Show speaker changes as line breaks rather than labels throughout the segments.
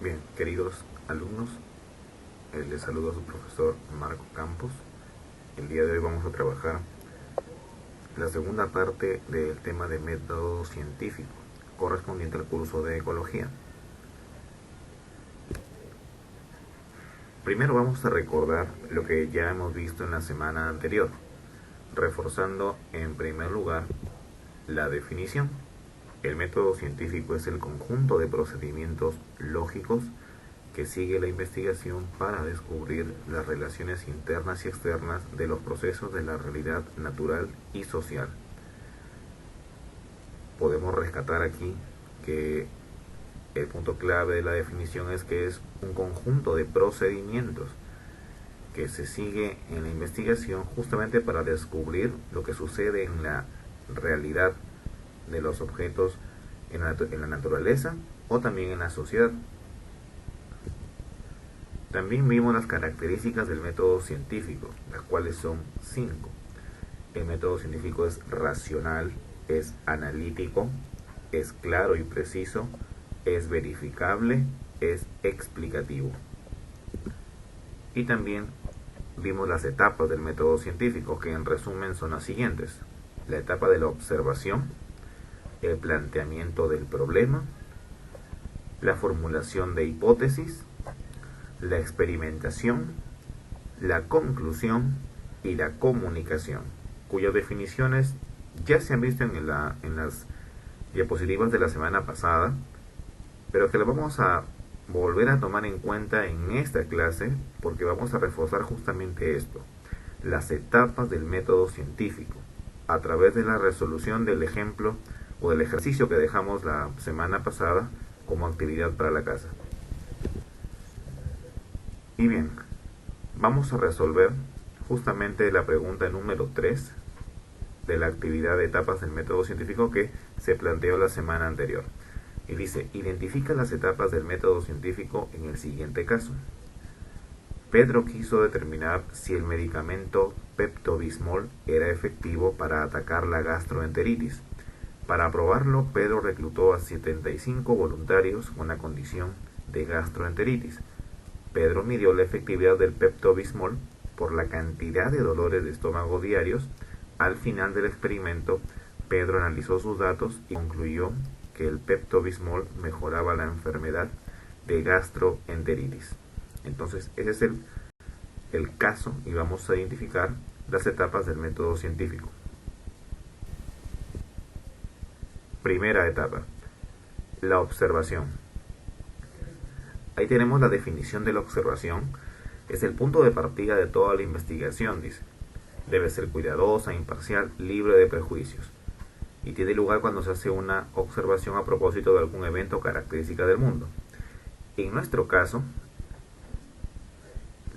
Bien, queridos alumnos, les saludo a su profesor Marco Campos. El día de hoy vamos a trabajar la segunda parte del tema de método científico, correspondiente al curso de ecología. Primero vamos a recordar lo que ya hemos visto en la semana anterior, reforzando en primer lugar la definición. El método científico es el conjunto de procedimientos lógicos que sigue la investigación para descubrir las relaciones internas y externas de los procesos de la realidad natural y social. Podemos rescatar aquí que el punto clave de la definición es que es un conjunto de procedimientos que se sigue en la investigación justamente para descubrir lo que sucede en la realidad de los objetos en la naturaleza o también en la sociedad. También vimos las características del método científico, las cuales son 5. El método científico es racional, es analítico, es claro y preciso, es verificable, es explicativo. Y también vimos las etapas del método científico, que en resumen son las siguientes: la etapa de la observación, el planteamiento del problema, la formulación de hipótesis, la experimentación, la conclusión y la comunicación, cuyas definiciones ya se han visto en las diapositivas de la semana pasada, pero que las vamos a volver a tomar en cuenta en esta clase porque vamos a reforzar justamente esto: las etapas del método científico, a través de la resolución del ejemplo o del ejercicio que dejamos la semana pasada como actividad para la casa. Y bien, vamos a resolver justamente la pregunta número 3 de la actividad de etapas del método científico que se planteó la semana anterior. Y dice: identifica las etapas del método científico en el siguiente caso. Pedro quiso determinar si el medicamento Pepto-Bismol era efectivo para atacar la gastroenteritis. Para probarlo, Pedro reclutó a 75 voluntarios con la condición de gastroenteritis. Pedro midió la efectividad del Pepto-Bismol por la cantidad de dolores de estómago diarios. Al final del experimento, Pedro analizó sus datos y concluyó que el Pepto-Bismol mejoraba la enfermedad de gastroenteritis. Entonces, ese es el caso y vamos a identificar las etapas del método científico. Primera etapa: la observación. Ahí tenemos la definición de la observación. Es el punto de partida de toda la investigación, dice. Debe ser cuidadosa, imparcial, libre de prejuicios. Y tiene lugar cuando se hace una observación a propósito de algún evento o característica del mundo. En nuestro caso,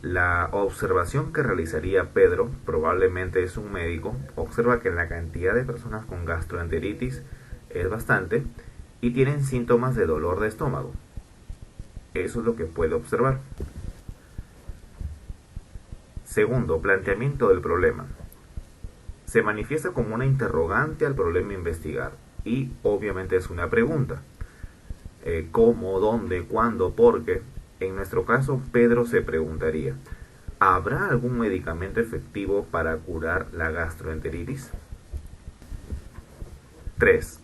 la observación que realizaría Pedro, probablemente es un médico, observa que la cantidad de personas con gastroenteritis es bastante y tienen síntomas de dolor de estómago. Eso es lo que puede observar. Segundo, planteamiento del problema. Se manifiesta como una interrogante al problema a investigar y obviamente es una pregunta. ¿Cómo, dónde, cuándo, por qué? En nuestro caso, Pedro se preguntaría: ¿habrá algún medicamento efectivo para curar la gastroenteritis? 3.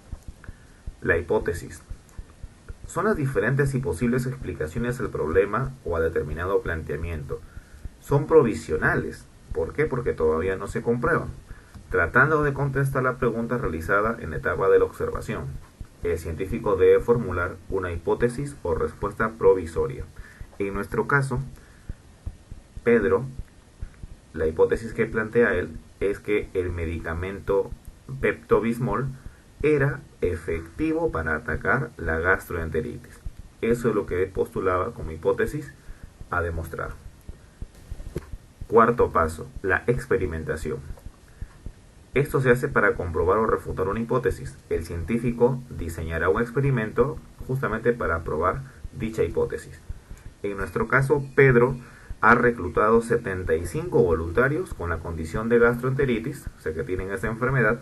La hipótesis. Son las diferentes y posibles explicaciones al problema o a determinado planteamiento. Son provisionales. ¿Por qué? Porque todavía no se comprueban. Tratando de contestar la pregunta realizada en la etapa de la observación, el científico debe formular una hipótesis o respuesta provisoria. En nuestro caso, Pedro, la hipótesis que plantea él es que el medicamento Pepto-Bismol era efectivo para atacar la gastroenteritis. Eso es lo que él postulaba como hipótesis a demostrar. Cuarto paso: la experimentación. Esto se hace para comprobar o refutar una hipótesis. El científico diseñará un experimento justamente para probar dicha hipótesis. En nuestro caso, Pedro ha reclutado 75 voluntarios con la condición de gastroenteritis, o sea que tienen esta enfermedad,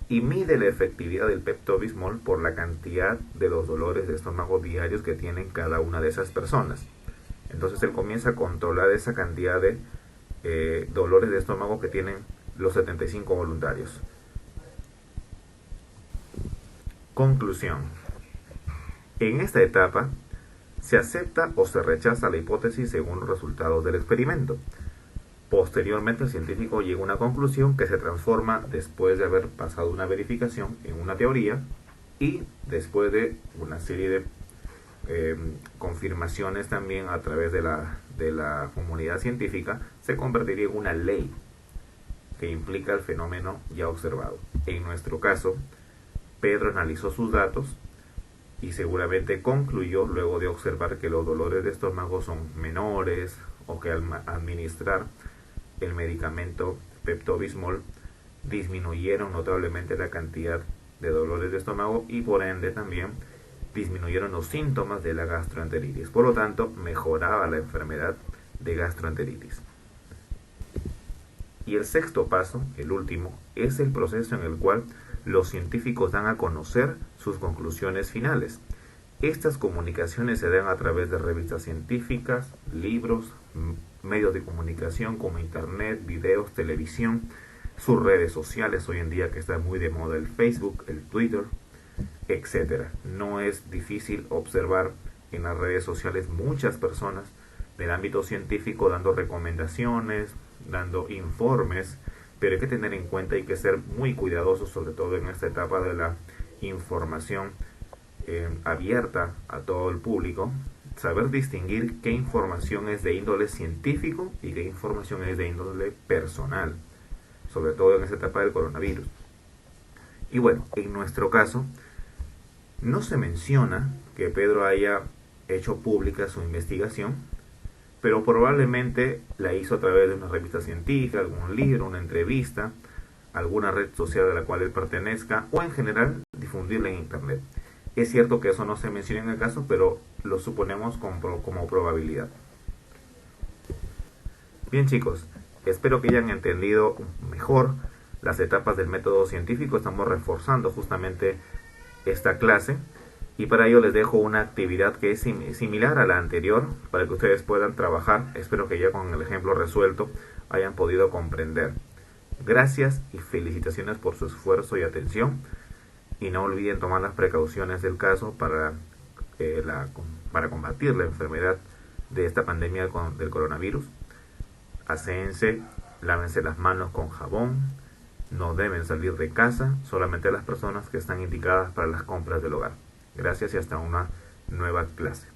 y mide la efectividad del Pepto-Bismol por la cantidad de los dolores de estómago diarios que tienen cada una de esas personas. Entonces él comienza a controlar esa cantidad de dolores de estómago que tienen los 75 voluntarios. Conclusión. En esta etapa se acepta o se rechaza la hipótesis según los resultados del experimento. Posteriormente el científico llega a una conclusión que se transforma después de haber pasado una verificación en una teoría y después de una serie de confirmaciones también a través de la comunidad científica, se convertiría en una ley que implica el fenómeno ya observado. En nuestro caso, Pedro analizó sus datos y seguramente concluyó luego de observar que los dolores de estómago son menores o que al administrar el medicamento Pepto-Bismol disminuyeron notablemente la cantidad de dolores de estómago y por ende también disminuyeron los síntomas de la gastroenteritis. Por lo tanto, mejoraba la enfermedad de gastroenteritis. Y el sexto paso, el último, es el proceso en el cual los científicos dan a conocer sus conclusiones finales. Estas comunicaciones se dan a través de revistas científicas, libros, medios de comunicación como internet, videos, televisión, sus redes sociales hoy en día que está muy de moda el Facebook, el Twitter, etc. No es difícil observar en las redes sociales muchas personas del ámbito científico dando recomendaciones, dando informes, pero hay que tener en cuenta, hay que ser muy cuidadosos, sobre todo en esta etapa de la información abierta a todo el público, saber distinguir qué información es de índole científico y qué información es de índole personal, sobre todo en esta etapa del coronavirus. Y bueno, en nuestro caso, no se menciona que Pedro haya hecho pública su investigación, pero probablemente la hizo a través de una revista científica, algún libro, una entrevista, alguna red social a la cual él pertenezca, o en general difundirla en internet. Es cierto que eso no se menciona en el caso, pero lo suponemos como probabilidad. Bien chicos, espero que hayan entendido mejor las etapas del método científico. Estamos reforzando justamente esta clase y para ello les dejo una actividad que es similar a la anterior para que ustedes puedan trabajar. Espero que ya con el ejemplo resuelto hayan podido comprender. Gracias y felicitaciones por su esfuerzo y atención. Y no olviden tomar las precauciones del caso para combatir la enfermedad de esta pandemia del coronavirus. Aséense, lávense las manos con jabón, no deben salir de casa, solamente las personas que están indicadas para las compras del hogar. Gracias y hasta una nueva clase.